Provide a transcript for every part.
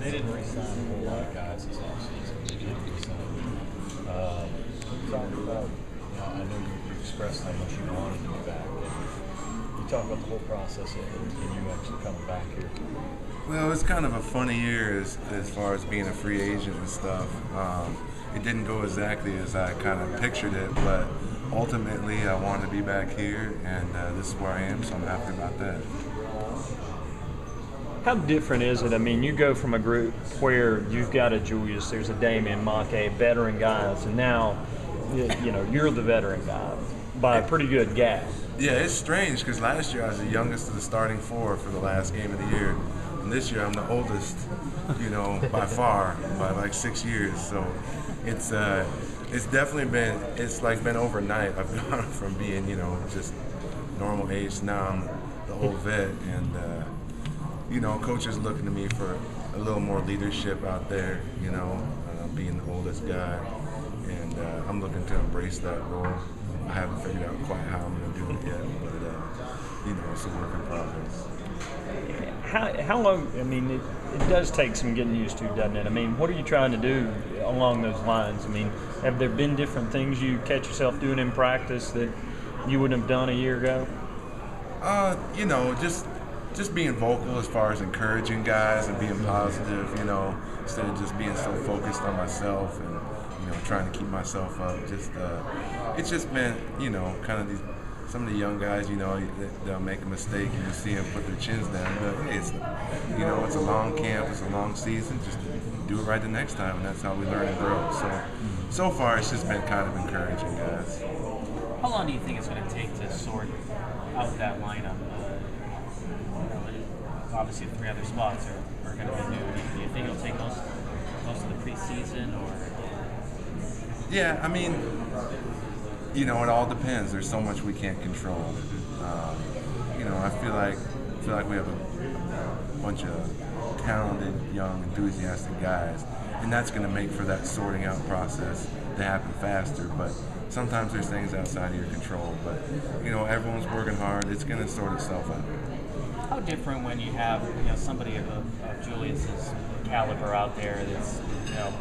They didn't re-sign a whole lot of guys this offseason. They did re-sign. Talk about, I know you expressed how much you wanted to be back. You talk about the whole process of you actually coming back here. Well, it's kind of a funny year as far as being a free agent and stuff. It didn't go exactly as I kind of pictured it, but ultimately I wanted to be back here, and this is where I am, so I'm happy about that. How different is it? I mean, you go from a group where you've got a Julius, there's a Damien, Make, veteran guys, and now you're the veteran guy by a pretty good gap. Yeah, it's strange because last year I was the youngest of the starting four for the last game of the year. And this year I'm the oldest, by far, by like 6 years. So it's definitely been overnight. I've gone from being, just normal age to now I'm the old vet. And, coach is looking to me for a little more leadership out there, being the oldest guy. And I'm looking to embrace that role. I haven't figured out quite how I'm going to do it yet, but, it's a work in progress. How long, I mean, it does take some getting used to, doesn't it? I mean, what are you trying to do along those lines? I mean, have there been different things you catch yourself doing in practice that you wouldn't have done a year ago? Just being vocal as far as encouraging guys and being positive, instead of just being so focused on myself and, trying to keep myself up. It's just been, kind of some of the young guys, they'll make a mistake and you see them put their chins down. But hey, it's a long camp, it's a long season. Just do it right the next time, and that's how we learn and grow. So far, it's just been kind of encouraging, guys. How long do you think it's going to take to sort out that lineup? Obviously, the three other spots are going to be new. Do you think it'll take most of the preseason, or? Yeah, I mean, it all depends. There's so much we can't control. I feel like we have a bunch of talented, young, enthusiastic guys, and that's going to make for that sorting out process to happen faster. But sometimes there's things outside of your control. But everyone's working hard. It's going to sort itself out. How different when you have somebody of Julius's caliber out there that's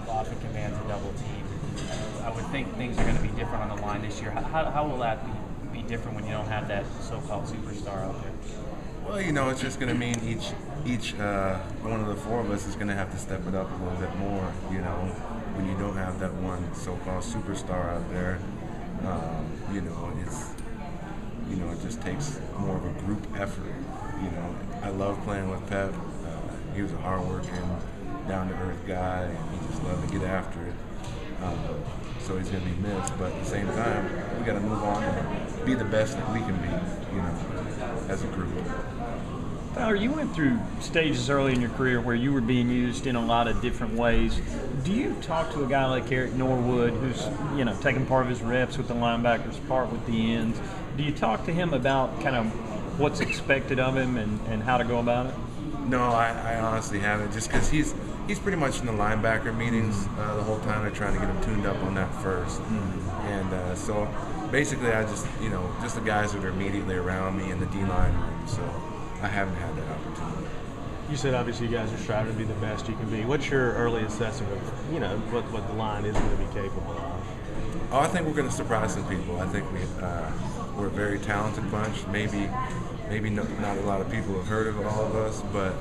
often commands a double team. I would think things are going to be different on the line this year. How will that be different when you don't have that so-called superstar out there? Well, it's just going to mean each one of the four of us is going to have to step it up a little bit more. When you don't have that one so-called superstar out there, it just takes more of a group effort. I love playing with Pep. He was a hard-working, down-to-earth guy, and he just loved to get after it. So he's going to be missed, but at the same time, we got to move on and be the best that we can be, as a group. Tyler, you went through stages early in your career where you were being used in a lot of different ways. Do you talk to a guy like Eric Norwood, who's taking part of his reps with the linebackers, part with the ends? Do you talk to him about kind of what's expected of him and how to go about it? No, I honestly haven't, just because he's pretty much in the linebacker meetings the whole time. They're trying to get him tuned up on that first. And so basically I just the guys that are immediately around me in the D-line room, so I haven't had that opportunity. You said obviously you guys are striving to be the best you can be. What's your early assessment of what the line is going to be capable of? Oh, I think we're going to surprise some people. I think we're a very talented bunch. Maybe not a lot of people have heard of all of us, but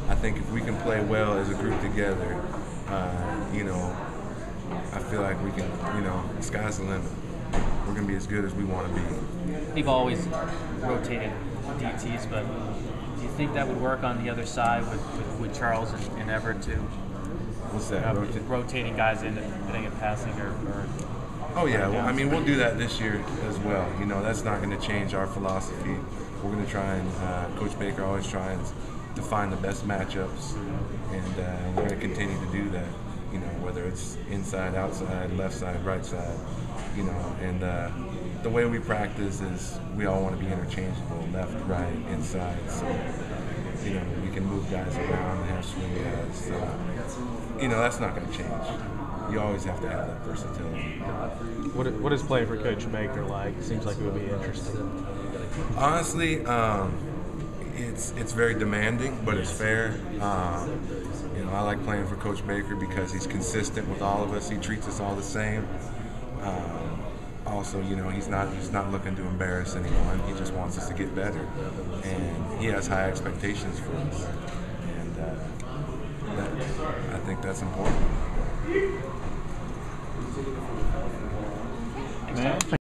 I think if we can play well as a group together, I feel like we can, the sky's the limit. We're going to be as good as we want to be. You've always rotated DTs, but do you think that would work on the other side with Charles and Everett too? What's that? Rotating guys in and passing or Oh yeah, well, I mean, we'll do that this year as well. That's not going to change our philosophy. We're going to try and, Coach Baker always tries to find the best matchups, and we're going to continue to do that, whether it's inside, outside, left side, right side, and the way we practice is we all want to be interchangeable, left, right, inside, so, we can move guys around and have swing guys, so, that's not going to change. You always have to have that versatility. What is playing for Coach Baker like? It seems like it would be interesting. Honestly, it's very demanding, but it's fair. I like playing for Coach Baker because he's consistent with all of us. He treats us all the same. Also, he's not looking to embarrass anyone. He just wants us to get better, and he has high expectations for us. And I think that's important. Man.